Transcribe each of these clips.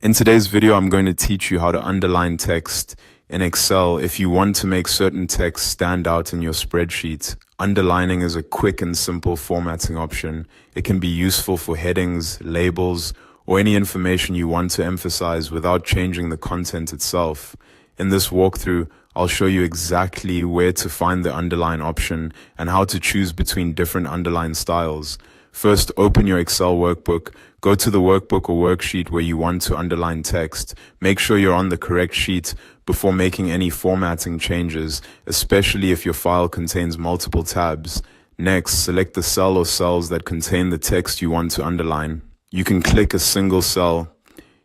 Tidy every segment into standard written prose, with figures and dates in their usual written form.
In today's video, I'm going to teach you how to underline text in Excel if you want to make certain text stand out in your spreadsheet. Underlining is a quick and simple formatting option. It can be useful for headings, labels, or any information you want to emphasize without changing the content itself. In this walkthrough, I'll show you exactly where to find the underline option and how to choose between different underline styles. First, open your Excel workbook. Go to the workbook or worksheet where you want to underline text. Make sure you're on the correct sheet before making any formatting changes, especially if your file contains multiple tabs. Next, select the cell or cells that contain the text you want to underline. You can click a single cell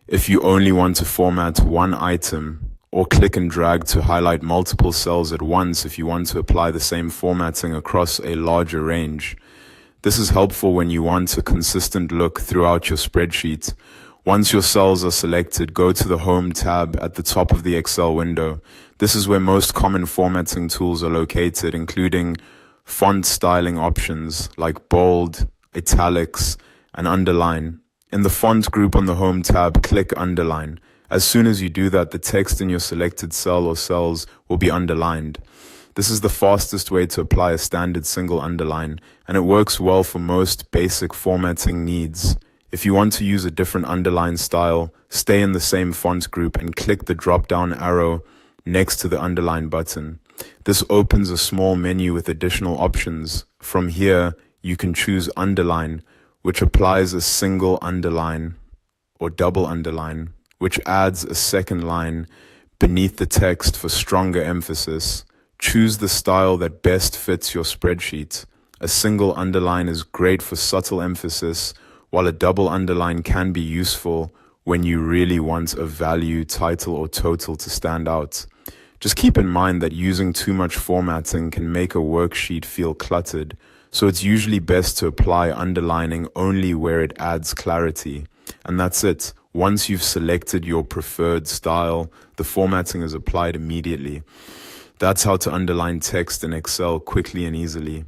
if you only want to format one item, or click and drag to highlight multiple cells at once if you want to apply the same formatting across a larger range. This is helpful when you want a consistent look throughout your spreadsheet. Once your cells are selected, go to the Home tab at the top of the Excel window. This is where most common formatting tools are located, including font styling options like bold, italics, and underline. In the font group on the Home tab, click Underline. As soon as you do that, the text in your selected cell or cells will be underlined. This is the fastest way to apply a standard single underline, and it works well for most basic formatting needs. If you want to use a different underline style, stay in the same font group and click the drop-down arrow next to the underline button. This opens a small menu with additional options. From here, you can choose Underline, which applies a single underline or double underline, which adds a second line beneath the text for stronger emphasis. Choose the style that best fits your spreadsheet. A single underline is great for subtle emphasis, while a double underline can be useful when you really want a value, title, or total to stand out. Just keep in mind that using too much formatting can make a worksheet feel cluttered, so it's usually best to apply underlining only where it adds clarity. And that's it. Once you've selected your preferred style, the formatting is applied immediately. That's how to underline text in Excel quickly and easily.